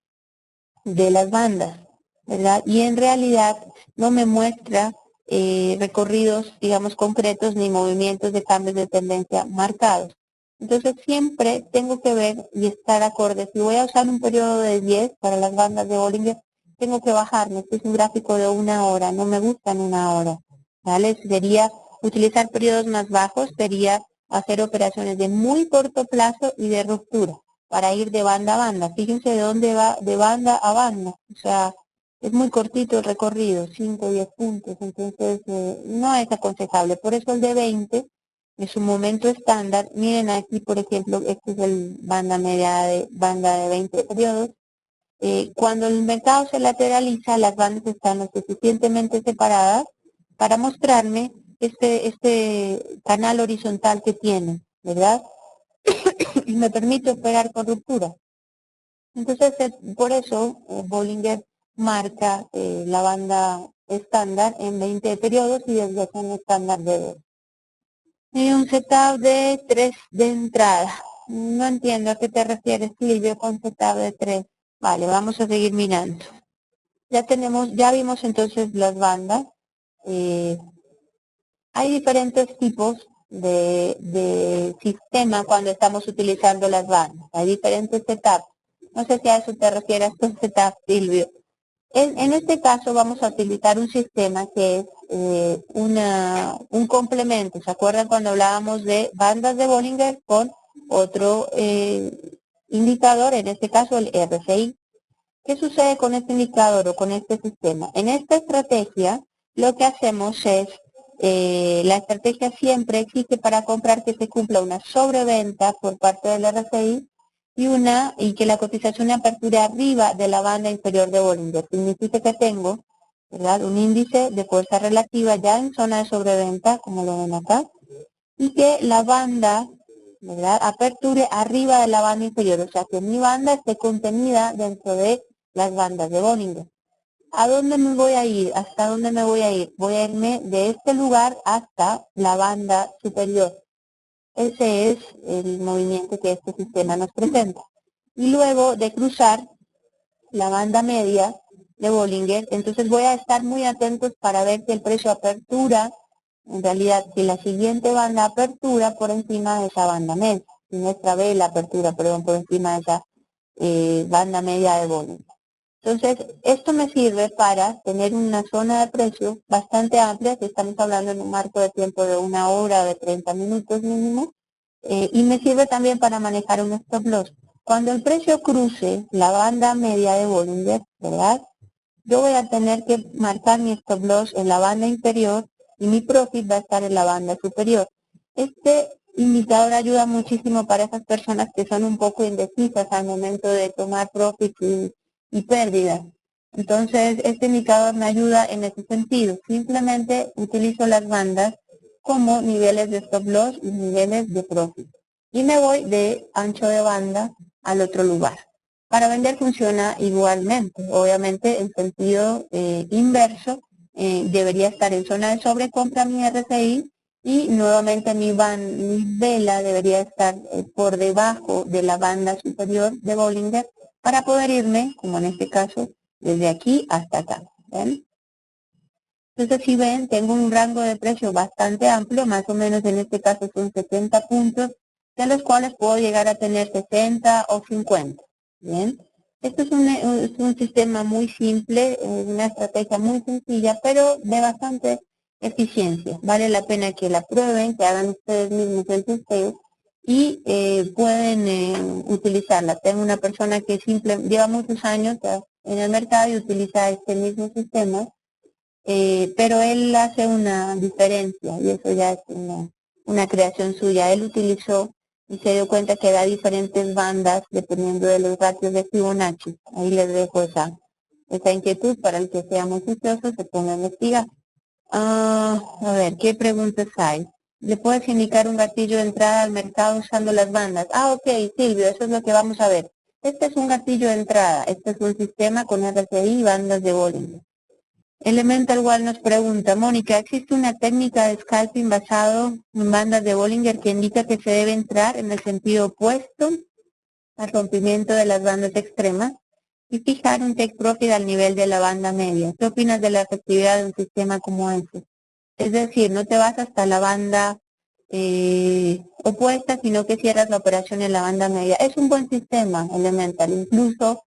de las bandas, ¿verdad? Y en realidad no me muestra recorridos, digamos, concretos ni movimientos de cambios de tendencia marcados. Entonces siempre tengo que ver y estar acorde. Si voy a usar un periodo de 10 para las bandas de Bollinger, tengo que bajarme. Este es un gráfico de 1 hora, no me gusta en 1 hora, ¿vale? Sería utilizar periodos más bajos, sería hacer operaciones de muy corto plazo y de ruptura para ir de banda a banda. Fíjense de dónde va, de banda a banda. O sea, es muy cortito el recorrido, 5 o 10 puntos, entonces no es aconsejable. Por eso el de 20 es un momento estándar. Miren aquí, por ejemplo, este es el banda media de banda de 20 periodos. Cuando el mercado se lateraliza, las bandas están lo suficientemente separadas para mostrarme este canal horizontal que tiene, ¿verdad? y me permite operar con ruptura. Entonces, por eso Bollinger marca la banda estándar en 20 periodos y desviación estándar de 2. Un setup de 3 de entrada. No entiendo a qué te refieres, Silvio, con setup de 3. Vale, vamos a seguir mirando. Ya vimos entonces las bandas. Hay diferentes tipos de sistema cuando estamos utilizando las bandas. Hay diferentes setups. No sé si a eso te refieres con setup, Silvio. En este caso vamos a utilizar un sistema que es un complemento. ¿Se acuerdan cuando hablábamos de bandas de Bollinger con otro indicador, en este caso el RSI? ¿Qué sucede con este indicador o con este sistema? En esta estrategia lo que hacemos es, la estrategia siempre existe para comprar que se cumpla una sobreventa por parte del RSI y que la cotización aperture arriba de la banda inferior de Bollinger. Significa que tengo, ¿verdad?, un índice de fuerza relativa ya en zona de sobreventa, como lo ven acá, y que la banda, ¿verdad?, aperture arriba de la banda inferior, o sea que mi banda esté contenida dentro de las bandas de Bollinger. ¿A dónde me voy a ir? ¿Hasta dónde me voy a ir? Voy a irme de este lugar hasta la banda superior. Ese es el movimiento que este sistema nos presenta. Y luego de cruzar la banda media de Bollinger, entonces voy a estar muy atentos para ver si el precio apertura, en realidad, si la siguiente banda apertura por encima de esa banda media, si nuestra ve la apertura, perdón, por encima de esa banda media de Bollinger. Entonces, esto me sirve para tener una zona de precio bastante amplia, si estamos hablando en un marco de tiempo de 1 hora o de 30 minutos mínimo, y me sirve también para manejar un stop loss. Cuando el precio cruce la banda media de Bollinger, ¿verdad?, yo voy a tener que marcar mi stop loss en la banda inferior y mi profit va a estar en la banda superior. Este indicador ayuda muchísimo para esas personas que son un poco indecisas al momento de tomar profit y pérdidas. Entonces, este indicador me ayuda en ese sentido. Simplemente utilizo las bandas como niveles de stop loss y niveles de profit. Y me voy de ancho de banda al otro lugar. Para vender funciona igualmente. Obviamente, en sentido inverso, debería estar en zona de sobrecompra mi RSI y nuevamente mi vela debería estar por debajo de la banda superior de Bollinger para poder irme, como en este caso, desde aquí hasta acá. ¿Ven? Entonces, si ven, tengo un rango de precio bastante amplio, más o menos en este caso son 70 puntos, de los cuales puedo llegar a tener 60 o 50. Bien, esto es un sistema muy simple, una estrategia muy sencilla, pero de bastante eficiencia. Vale la pena que la prueben, que hagan ustedes mismos el testeo y pueden utilizarla. Tengo una persona que lleva muchos años en el mercado y utiliza este mismo sistema, pero él hace una diferencia y eso ya es una creación suya. Él utilizó y se dio cuenta que da diferentes bandas dependiendo de los ratios de Fibonacci. Ahí les dejo esa inquietud para el que sea muy juicioso, se ponga a investigar. A ver, ¿qué preguntas hay? ¿Le puedes indicar un gatillo de entrada al mercado usando las bandas? Ok, Silvio, eso es lo que vamos a ver. Este es un gatillo de entrada. Este es un sistema con RSI y bandas de Bollinger. Elemental One nos pregunta, Mónica, ¿existe una técnica de scalping basado en bandas de Bollinger que indica que se debe entrar en el sentido opuesto al rompimiento de las bandas extremas y fijar un take profit al nivel de la banda media? ¿Qué opinas de la efectividad de un sistema como ese? Es decir, no te vas hasta la banda opuesta, sino que cierras la operación en la banda media. Es un buen sistema, Elemental. Incluso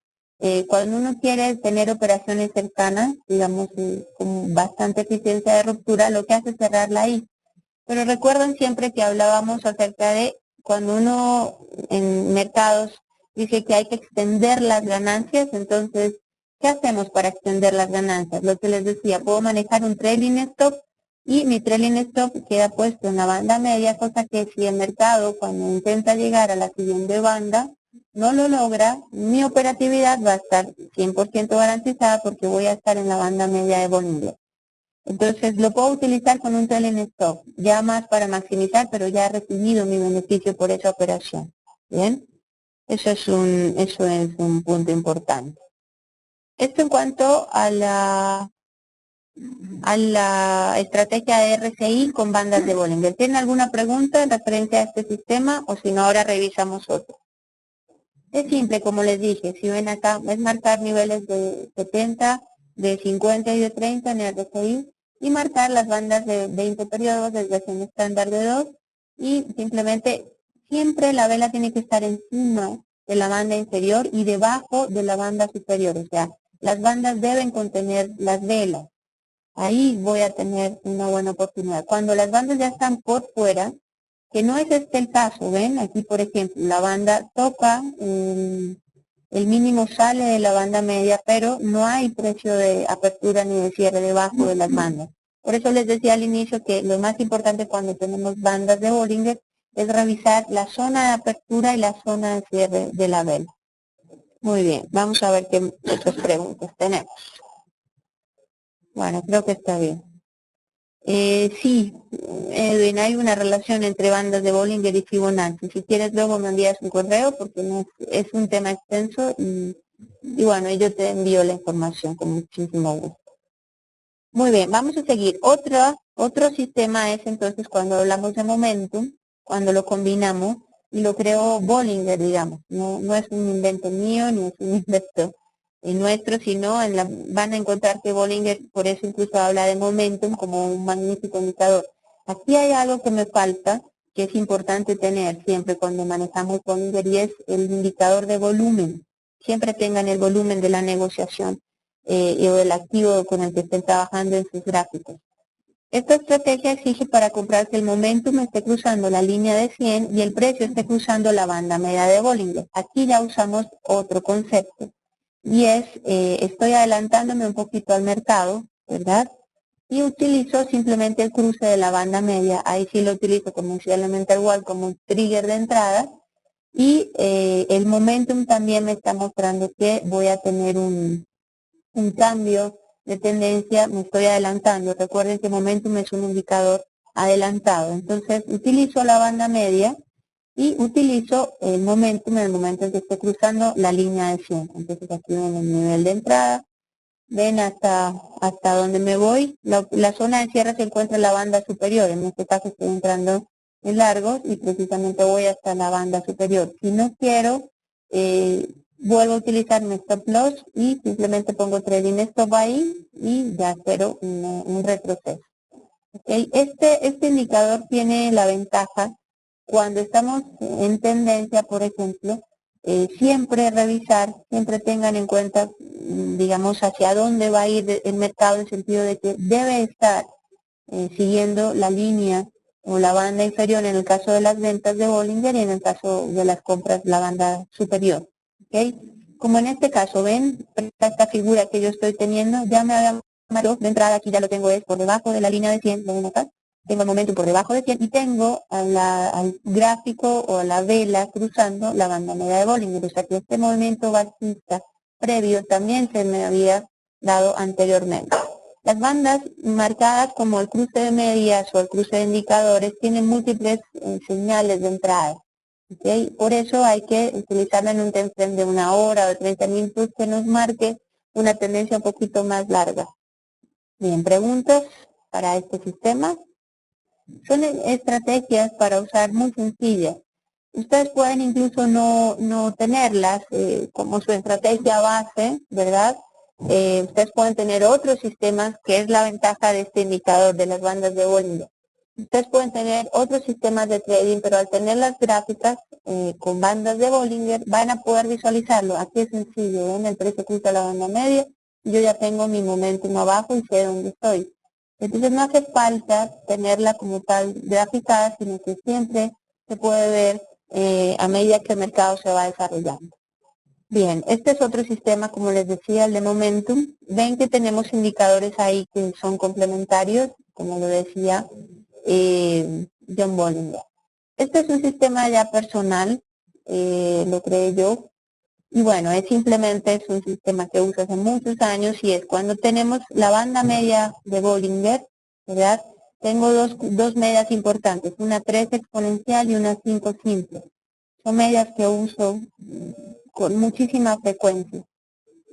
cuando uno quiere tener operaciones cercanas, digamos, con bastante eficiencia de ruptura, lo que hace es cerrarla ahí. Pero recuerden siempre que hablábamos acerca de cuando uno en mercados dice que hay que extender las ganancias, entonces, ¿qué hacemos para extender las ganancias? Lo que les decía, puedo manejar un trailing stop y mi trailing stop queda puesto en la banda media, cosa que si el mercado cuando intenta llegar a la siguiente banda no lo logra, mi operatividad va a estar 100% garantizada porque voy a estar en la banda media de Bollinger. Entonces lo puedo utilizar con un trailing stop, ya más para maximizar, pero ya he recibido mi beneficio por esa operación. Bien, eso es un punto importante. Esto en cuanto a la estrategia de RCI con bandas de Bollinger. ¿Tienen alguna pregunta en referencia a este sistema o si no ahora revisamos otro? Es simple, como les dije, si ven acá, es marcar niveles de 70, de 50 y de 30 en el RCI y marcar las bandas de 20 periodos, desviación estándar de 2 y simplemente siempre la vela tiene que estar encima de la banda inferior y debajo de la banda superior, o sea, las bandas deben contener las velas. Ahí voy a tener una buena oportunidad. Cuando las bandas ya están por fuera, que no es este el caso, ¿ven? Aquí, por ejemplo, la banda toca, el mínimo sale de la banda media, pero no hay precio de apertura ni de cierre debajo de las bandas. Por eso les decía al inicio que lo más importante cuando tenemos bandas de Bollinger es revisar la zona de apertura y la zona de cierre de la vela. Muy bien, vamos a ver qué otras preguntas tenemos. Bueno, creo que está bien. Sí, Edwin, hay una relación entre bandas de Bollinger y Fibonacci. Si quieres luego me envías un correo porque no es un tema extenso y bueno, yo te envío la información con muchísimo gusto. Muy bien, vamos a seguir. Otro sistema es entonces cuando hablamos de momentum, cuando lo combinamos y lo creó Bollinger, digamos. No es un invento mío ni es un invento nuestro, sino van a encontrar que Bollinger, por eso incluso habla de momentum como un magnífico indicador. Aquí hay algo que me falta, que es importante tener siempre cuando manejamos Bollinger y es el indicador de volumen. Siempre tengan el volumen de la negociación o el activo con el que estén trabajando en sus gráficos. Esta estrategia exige para comprar que el momentum esté cruzando la línea de 100 y el precio esté cruzando la banda media de Bollinger. Aquí ya usamos otro concepto y es, estoy adelantándome un poquito al mercado, ¿verdad? Y utilizo simplemente el cruce de la banda media, ahí sí lo utilizo convencionalmente igual como un trigger de entrada y el momentum también me está mostrando que voy a tener un cambio de tendencia, me estoy adelantando. Recuerden que momentum es un indicador adelantado. Entonces, utilizo la banda media y utilizo el momentum en el momento en que esté cruzando la línea de 100. Entonces, aquí ven el nivel de entrada. Ven hasta donde me voy. La zona de cierre se encuentra en la banda superior. En este caso estoy entrando en largos y precisamente voy hasta la banda superior. Si no quiero, vuelvo a utilizar mi stop loss y simplemente pongo trading stop ahí y ya espero un retroceso. ¿Okay? Este indicador tiene la ventaja cuando estamos en tendencia, por ejemplo, siempre revisar, siempre tengan en cuenta, digamos, hacia dónde va a ir el mercado en el sentido de que debe estar siguiendo la línea o la banda inferior en el caso de las ventas de Bollinger y en el caso de las compras la banda superior. ¿Okay? Como en este caso, ven, esta figura que yo estoy teniendo, ya me había marcado de entrada, aquí ya lo tengo, es por debajo de la línea de 100, ¿lo ven acá? Tengo el momento por debajo de 100 y tengo al gráfico o a la vela cruzando la banda media de Bollinger. O sea que este movimiento bajista previo también se me había dado anteriormente. Las bandas marcadas como el cruce de medias o el cruce de indicadores tienen múltiples señales de entrada. ¿Okay? Por eso hay que utilizarla en un time frame de 1 hora o de 30 minutos que nos marque una tendencia un poquito más larga. Bien, preguntas para este sistema. Son estrategias para usar muy sencillas. Ustedes pueden incluso no tenerlas como su estrategia base, ¿verdad? Ustedes pueden tener otros sistemas, que es la ventaja de este indicador de las bandas de Bollinger. Ustedes pueden tener otros sistemas de trading, pero al tener las gráficas con bandas de Bollinger, van a poder visualizarlo. Aquí es sencillo, ¿ven? El precio cruza la banda media, yo ya tengo mi momentum abajo y sé dónde estoy. Entonces no hace falta tenerla como tal graficada, sino que siempre se puede ver a medida que el mercado se va desarrollando. Bien, este es otro sistema, como les decía, el de momentum. Ven que tenemos indicadores ahí que son complementarios, como lo decía John Bollinger. Este es un sistema ya personal, lo creé yo, y bueno, es un sistema que uso hace muchos años y es cuando tenemos la banda media de Bollinger, ¿verdad? Tengo dos medias importantes, una 3 exponencial y una 5 simple. Son medias que uso con muchísima frecuencia.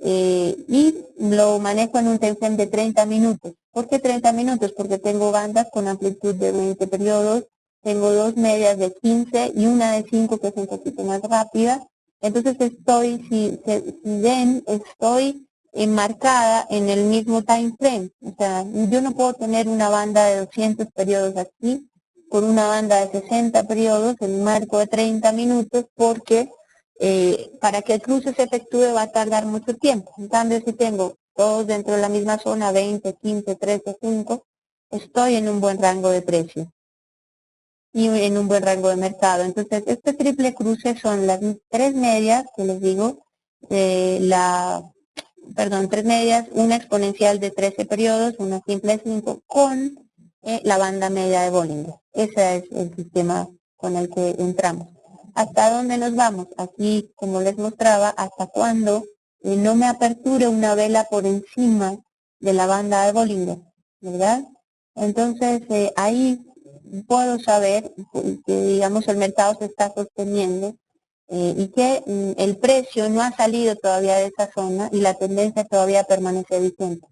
Y lo manejo en un time frame de 30 minutos. ¿Por qué 30 minutos? Porque tengo bandas con amplitud de 20 periodos, tengo dos medias de 15 y una de 5 que es un poquito más rápida. Entonces estoy, si ven, estoy enmarcada en el mismo time frame. O sea, yo no puedo tener una banda de 200 periodos aquí con una banda de 60 periodos en un marco de 30 minutos porque para que el cruce se efectúe va a tardar mucho tiempo. En cambio, si tengo todos dentro de la misma zona, 20, 15, 13, 5, estoy en un buen rango de precio y en un buen rango de mercado. Entonces, este triple cruce son las tres medias, que les digo, tres medias, una exponencial de 13 periodos, una simple de 5, con la banda media de Bollinger. Ese es el sistema con el que entramos. ¿Hasta dónde nos vamos? Aquí, como les mostraba, hasta cuando no me aperture una vela por encima de la banda de Bollinger, ¿verdad? Entonces, ahí puedo saber que, digamos, el mercado se está sosteniendo y que el precio no ha salido todavía de esa zona y la tendencia todavía permanece vigente.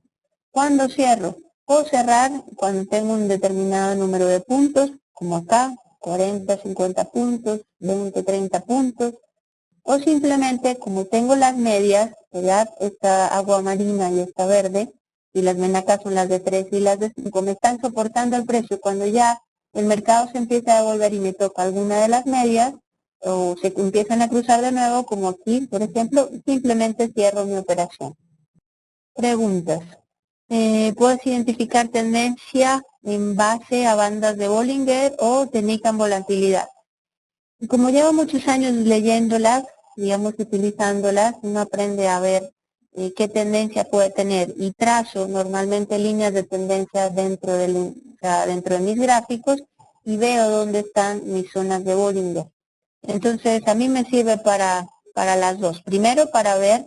¿Cuándo cierro? Puedo cerrar cuando tengo un determinado número de puntos, como acá, 40, 50 puntos, 20, 30 puntos, o simplemente como tengo las medias, ¿verdad? Esta agua marina y esta verde, y las menacas son las de 3 y las de 5, me están soportando el precio. Cuando ya el mercado se empieza a devolver y me toca alguna de las medias, o se empiezan a cruzar de nuevo, como aquí, por ejemplo, simplemente cierro mi operación. Preguntas. ¿Puedes identificar tendencia en base a bandas de Bollinger o técnica en volatilidad? Como llevo muchos años leyéndolas, digamos, utilizándolas, uno aprende a ver qué tendencia puede tener y trazo normalmente líneas de tendencia dentro de mis gráficos y veo dónde están mis zonas de Bollinger. Entonces, a mí me sirve para las dos. Primero, para ver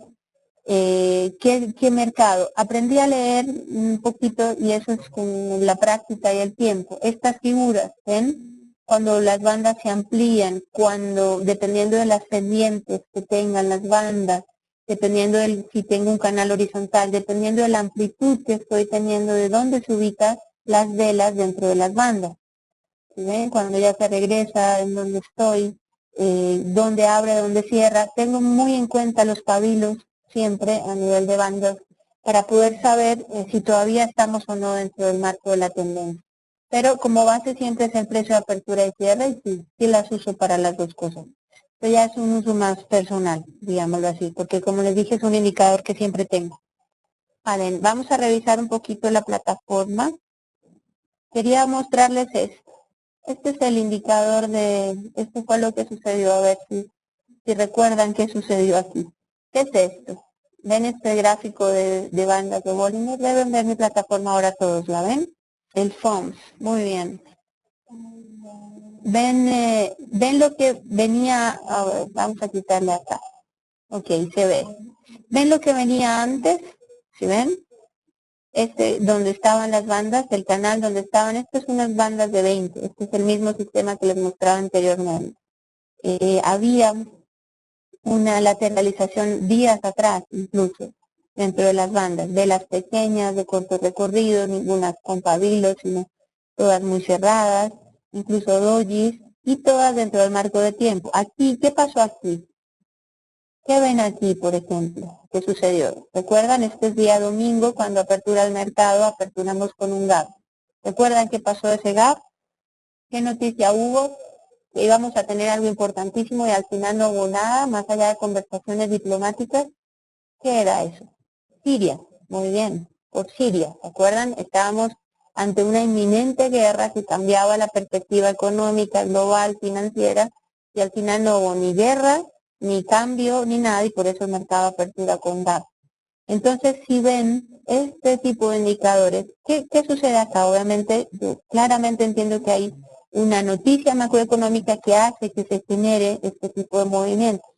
¿qué mercado? Aprendí a leer un poquito y eso es con la práctica y el tiempo. Estas figuras, ¿ven? Cuando las bandas se amplían, cuando dependiendo de las pendientes que tengan las bandas, dependiendo si tengo un canal horizontal, dependiendo de la amplitud que estoy teniendo, de dónde se ubican las velas dentro de las bandas. ¿Sí ven? Cuando ya se regresa, en donde estoy, dónde abre, dónde cierra, tengo muy en cuenta los pabilos siempre a nivel de bandas para poder saber si todavía estamos o no dentro del marco de la tendencia. Pero como base siempre es el precio de apertura y cierre y sí las uso para las dos cosas. Pero ya es un uso más personal, digámoslo así, porque como les dije es un indicador que siempre tengo. Vale, vamos a revisar un poquito la plataforma. Quería mostrarles esto. Este es el indicador esto fue lo que sucedió, a ver si recuerdan qué sucedió aquí. ¿Qué es esto? ¿Ven este gráfico de bandas de Bollinger? Deben ver mi plataforma ahora todos, ¿la ven? El FOMS, muy bien. ¿Ven lo que venía? A ver, vamos a quitarle acá. Ok, se ve. ¿Ven lo que venía antes? ¿Sí ven? Donde estaban las bandas, el canal donde estaban, estas son unas bandas de 20, este es el mismo sistema que les mostraba anteriormente. Había una lateralización días atrás, incluso, dentro de las bandas, de las pequeñas, de corto recorrido, ninguna con pabilos, sino todas muy cerradas, incluso dojis, y todas dentro del marco de tiempo. Aquí, ¿qué pasó aquí? ¿Qué ven aquí, por ejemplo? ¿Qué sucedió? ¿Recuerdan? Este es día domingo, cuando apertura el mercado, aperturamos con un gap. ¿Recuerdan qué pasó ese gap? ¿Qué noticia hubo? Que íbamos a tener algo importantísimo y al final no hubo nada, más allá de conversaciones diplomáticas. ¿Qué era eso? Siria. Muy bien, por Siria. ¿Se acuerdan? Estábamos ante una inminente guerra que cambiaba la perspectiva económica, global, financiera, y al final no hubo ni guerra, ni cambio, ni nada, y por eso el mercado apertura con gap. Entonces, si ven este tipo de indicadores, ¿qué sucede acá? Obviamente, yo claramente entiendo que hay una noticia macroeconómica que hace que se genere este tipo de movimientos.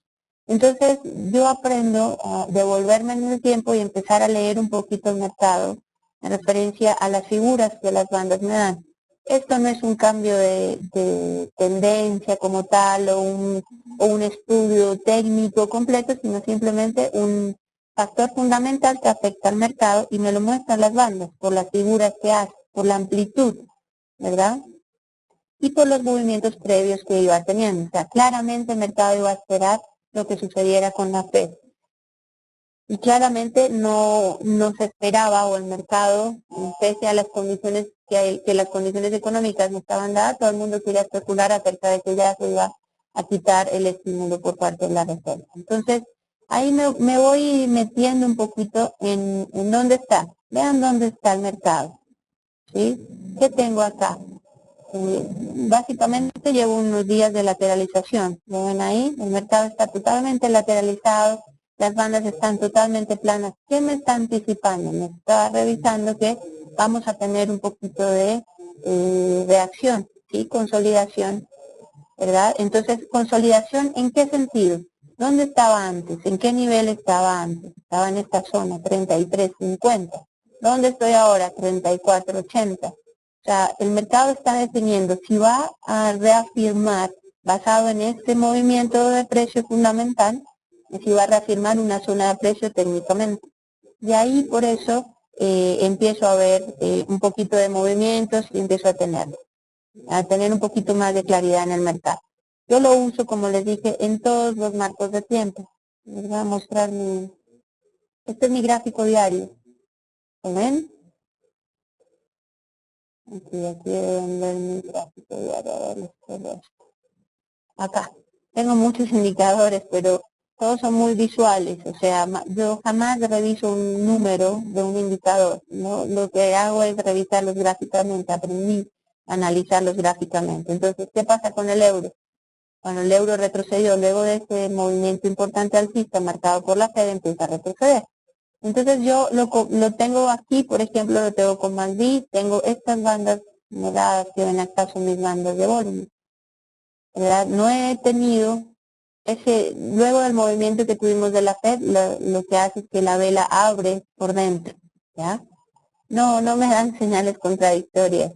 Entonces, yo aprendo a devolverme en el tiempo y empezar a leer un poquito el mercado en referencia a las figuras que las bandas me dan. Esto no es un cambio de tendencia como tal o un estudio técnico completo, sino simplemente un factor fundamental que afecta al mercado y me lo muestran las bandas por las figuras que hace, por la amplitud, ¿verdad? Y por los movimientos previos que iba teniendo. O sea, claramente el mercado iba a esperar lo que sucediera con la Fed. Y claramente no se esperaba, o el mercado, pese a las condiciones que las condiciones económicas no estaban dadas, todo el mundo quería especular acerca de que ya se iba a quitar el estímulo por parte de la Reserva. Entonces, ahí me voy metiendo un poquito en dónde está. Vean dónde está el mercado. ¿Sí? ¿Qué tengo acá? Básicamente llevo unos días de lateralización. ¿Lo ven ahí? El mercado está totalmente lateralizado, las bandas están totalmente planas. ¿Qué me está anticipando? Me está revisando que vamos a tener un poquito de reacción, ¿sí? Consolidación, ¿verdad? Entonces, consolidación, ¿en qué sentido? ¿Dónde estaba antes? ¿En qué nivel estaba antes? Estaba en esta zona, 33.50. ¿Dónde estoy ahora? 34.80. O sea, el mercado está definiendo si va a reafirmar, basado en este movimiento de precio fundamental, si va a reafirmar una zona de precio técnicamente. Y ahí por eso empiezo a ver un poquito de movimientos y empiezo a tener un poquito más de claridad en el mercado. Yo lo uso, como les dije, en todos los marcos de tiempo. Les voy a mostrar este es mi gráfico diario. ¿Lo ven? Aquí deben ver mi gráfico diario. A ver, acá. Tengo muchos indicadores, pero todos son muy visuales. O sea, yo jamás reviso un número de un indicador, ¿no? Lo que hago es revisarlos gráficamente. Aprendí a analizarlos gráficamente. Entonces, ¿qué pasa con el euro? Bueno, el euro retrocedió luego de ese movimiento importante alcista marcado por la Fed, empieza a retroceder. Entonces yo lo tengo aquí, por ejemplo, lo tengo con MACD, tengo estas bandas moradas que ven acá, son mis bandas de volumen. ¿Verdad? No he tenido luego del movimiento que tuvimos de la Fed, lo que hace es que la vela abre por dentro, ¿ya? No me dan señales contradictorias.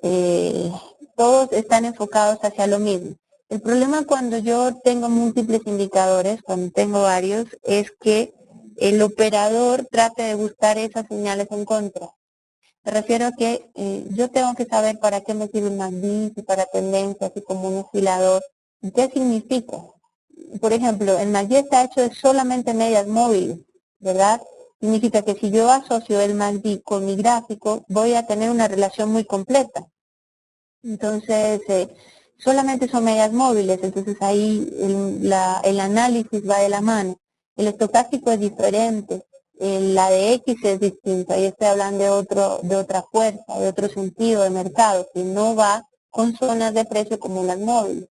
eh, Todos están enfocados hacia lo mismo. El problema cuando yo tengo múltiples indicadores, cuando tengo varios, es que el operador trate de buscar esas señales en contra. Me refiero a que yo tengo que saber para qué me sirve un MACD, si para tendencia, así como un oscilador. ¿Qué significa? Por ejemplo, el MACD está hecho de solamente medias móviles, ¿verdad? Significa que si yo asocio el MACD con mi gráfico, voy a tener una relación muy completa. Entonces, solamente son medias móviles, entonces ahí el análisis va de la mano. El estocástico es diferente, la de X es distinta, ahí estoy hablando de otra fuerza, de otro sentido de mercado, que no va con zonas de precio como las móviles.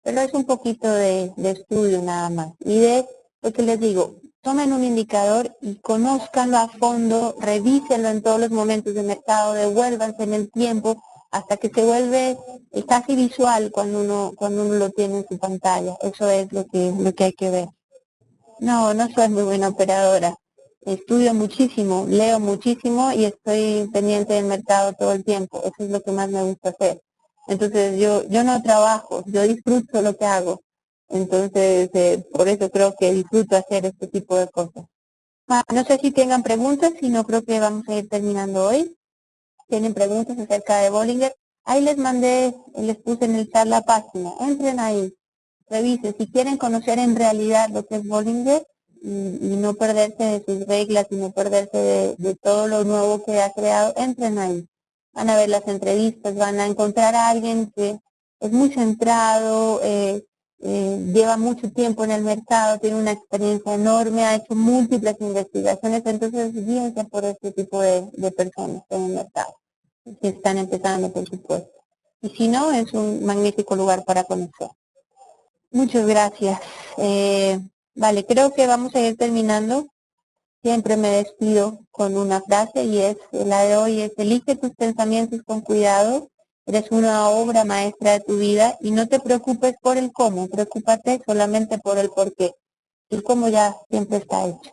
Pero es un poquito de estudio nada más. Y de lo que les digo, tomen un indicador y conózcanlo a fondo, revísenlo en todos los momentos de mercado, devuélvanse en el tiempo hasta que se vuelve casi visual cuando uno lo tiene en su pantalla. Eso es lo que hay que ver. No soy muy buena operadora. Estudio muchísimo, leo muchísimo y estoy pendiente del mercado todo el tiempo. Eso es lo que más me gusta hacer. Entonces yo no trabajo, yo disfruto lo que hago. Entonces por eso creo que disfruto hacer este tipo de cosas. No sé si tengan preguntas, si no creo que vamos a ir terminando hoy. Tienen preguntas acerca de Bollinger. Ahí les puse en el chat la página. Entren ahí, revisen. Si quieren conocer en realidad lo que es Bollinger y no perderse de sus reglas y no perderse de todo lo nuevo que ha creado, entren ahí. Van a ver las entrevistas, van a encontrar a alguien que es muy centrado, lleva mucho tiempo en el mercado, tiene una experiencia enorme, ha hecho múltiples investigaciones, entonces guíense por este tipo de personas en el mercado, que están empezando, por supuesto. Y si no, es un magnífico lugar para conocer. Muchas gracias. Vale, creo que vamos a ir terminando. Siempre me despido con una frase y la de hoy es: elige tus pensamientos con cuidado, eres una obra maestra de tu vida y no te preocupes por el cómo, preocúpate solamente por el por qué. El cómo ya siempre está hecho.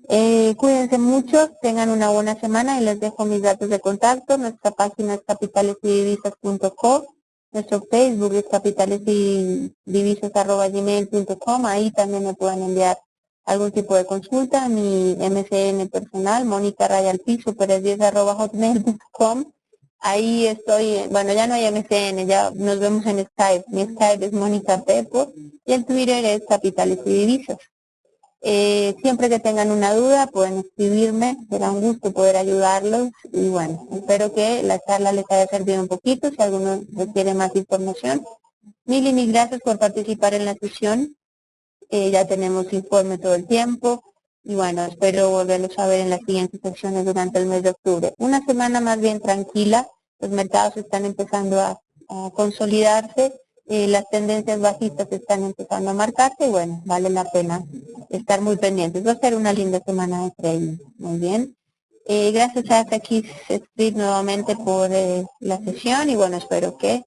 Cuídense mucho, tengan una buena semana y les dejo mis datos de contacto. Nuestra página es capitalesydivisas.co, nuestro Facebook es capitalesydivisas@gmail.com. Ahí también me pueden enviar algún tipo de consulta. Mi MCN personal, Mónica Rayal Piso, hotmail.com. Ahí estoy, bueno, ya no hay MCN, ya nos vemos en Skype. Mi Skype es Mónica Pepo y el Twitter es Capitales y Divisas. Siempre que tengan una duda pueden escribirme, será un gusto poder ayudarlos y bueno, espero que la charla les haya servido un poquito. Si alguno requiere más información, mil y mil gracias por participar en la sesión. Ya tenemos informe todo el tiempo y bueno, espero volverlos a ver en las siguientes sesiones durante el mes de octubre. Una semana más bien tranquila, los mercados están empezando a consolidarse, las tendencias bajistas están empezando a marcarse y bueno, vale la pena estar muy pendientes. Va a ser una linda semana de trading. Muy bien. Gracias a FX Street nuevamente por la sesión y bueno, espero que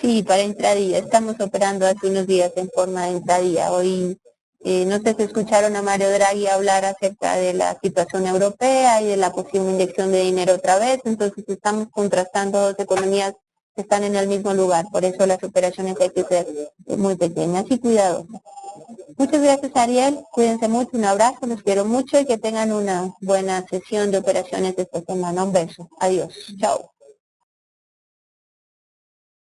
sí, para intradía. Estamos operando hace unos días en forma de intradía. Hoy no sé si escucharon a Mario Draghi hablar acerca de la situación europea y de la posible inyección de dinero otra vez, entonces estamos contrastando dos economías que están en el mismo lugar, por eso las operaciones hay que ser muy pequeñas y cuidadosas. Muchas gracias, Ariel, cuídense mucho, un abrazo, los quiero mucho y que tengan una buena sesión de operaciones esta semana. Un beso, adiós, chao.